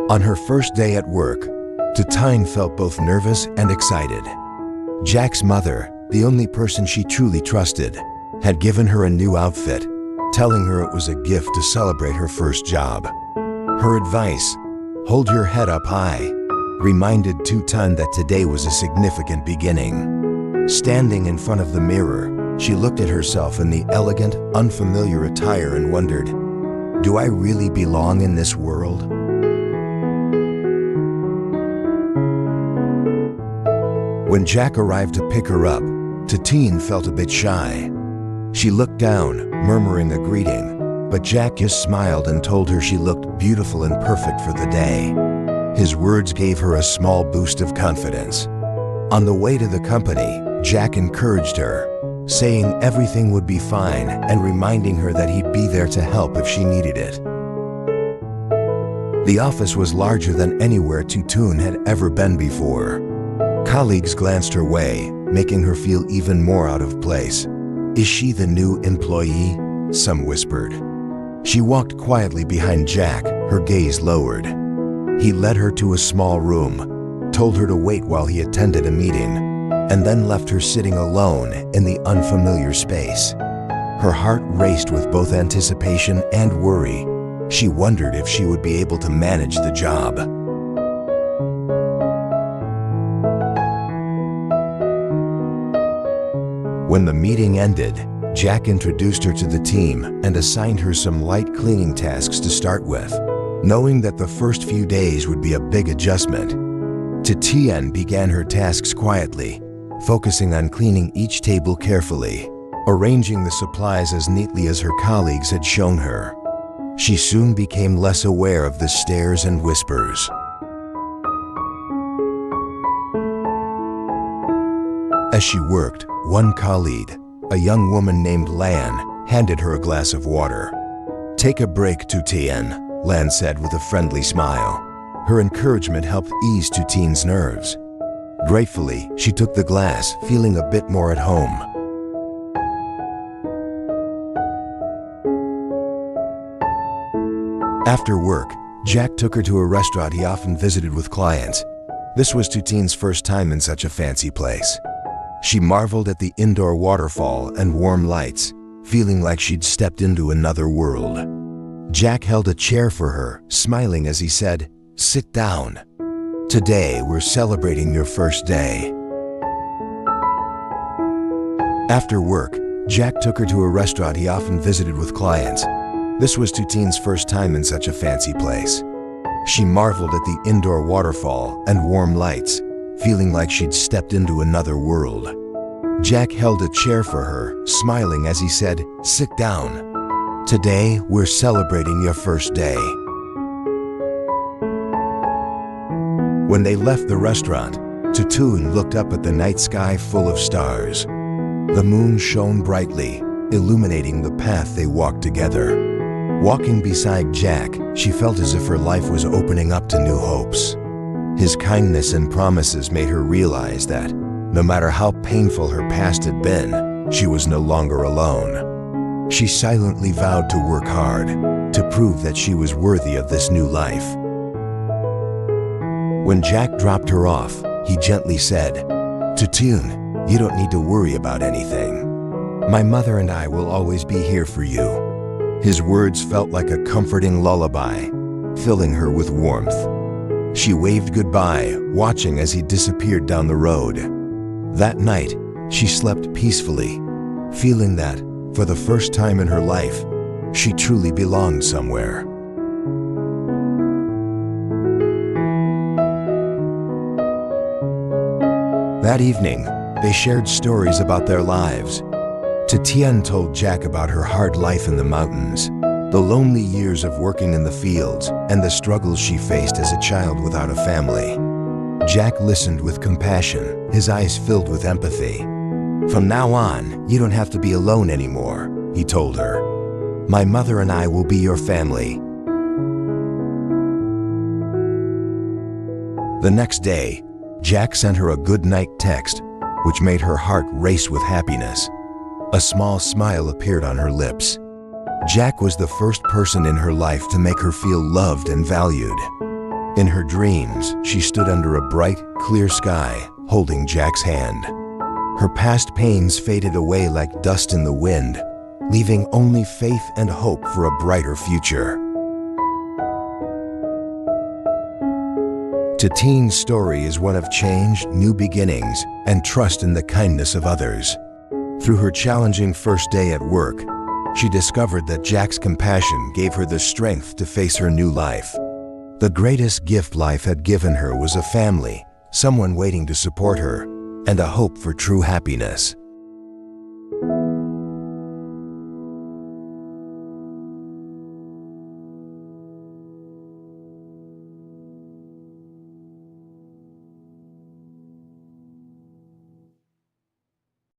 On her first day at work, Tien felt both nervous and excited. Jack's mother, the only person she truly trusted, had given her a new outfit, telling her it was a gift to celebrate her first job. Her advice, "Hold your head up high," reminded Tien that today was a significant beginning. Standing in front of the mirror, she looked at herself in the elegant, unfamiliar attire and wondered, "Do I really belong in this world?" When Jack arrived to pick her up, Tien felt a bit shy. She looked down, murmuring a greeting, but Jack just smiled and told her she looked beautiful and perfect for the day. His words gave her a small boost of confidence. On the way to the company, Jack encouraged her, saying everything would be fine and reminding her that he'd be there to help if she needed it. The office was larger than anywhere Tien had ever been before. Colleagues glanced her way, making her feel even more out of place. "Is she the new employee?" some whispered. She walked quietly behind Jack, her gaze lowered. He led her to a small room, told her to wait while he attended a meeting, and then left her sitting alone in the unfamiliar space. Her heart raced with both anticipation and worry. She wondered if she would be able to manage the job. When the meeting ended, Jack introduced her to the team and assigned her some light cleaning tasks to start with, knowing that the first few days would be a big adjustment. Tien began her tasks quietly, focusing on cleaning each table carefully, arranging the supplies as neatly as her colleagues had shown her. She soon became less aware of the stares and whispers. As she worked, one colleague, a young woman named Lan, handed her a glass of water. "Take a break, Tien," Lan said with a friendly smile. Her encouragement helped ease Tien's nerves. Gratefully, she took the glass, feeling a bit more at home. After work, Jack took her to a restaurant he often visited with clients. This was Tien's first time in such a fancy place. She marveled at the indoor waterfall and warm lights, feeling like she'd stepped into another world. Jack held a chair for her, smiling as he said, "Sit down. Today we're celebrating your first day." After work, Jack took her to a restaurant he often visited with clients. This was Tien's first time in such a fancy place. She marveled at the indoor waterfall and warm lights, feeling like she'd stepped into another world. Jack held a chair for her, smiling as he said, "Sit down. Today, we're celebrating your first day." When they left the restaurant, Tien looked up at the night sky full of stars. The moon shone brightly, illuminating the path they walked together. Walking beside Jack, she felt as if her life was opening up to new hopes. His kindness and promises made her realize that, no matter how painful her past had been, she was no longer alone. She silently vowed to work hard, to prove that she was worthy of this new life. When Jack dropped her off, he gently said, "Tien, you don't need to worry about anything. My mother and I will always be here for you." His words felt like a comforting lullaby, filling her with warmth. She waved goodbye, watching as he disappeared down the road. That night, she slept peacefully, feeling that, for the first time in her life, she truly belonged somewhere. That evening, they shared stories about their lives. Tien told Jack about her hard life in the mountains, the lonely years of working in the fields, and the struggles she faced as a child without a family. Jack listened with compassion, his eyes filled with empathy. "From now on, you don't have to be alone anymore," he told her. "My mother and I will be your family." The next day, Jack sent her a good-night text, which made her heart race with happiness. A small smile appeared on her lips. Jack was the first person in her life to make her feel loved and valued. In her dreams, she stood under a bright, clear sky, holding Jack's hand. Her past pains faded away like dust in the wind, leaving only faith and hope for a brighter future. Tien's story is one of change, new beginnings, and trust in the kindness of others. Through her challenging first day at work, she discovered that Jack's compassion gave her the strength to face her new life. The greatest gift life had given her was a family, someone waiting to support her, and a hope for true happiness.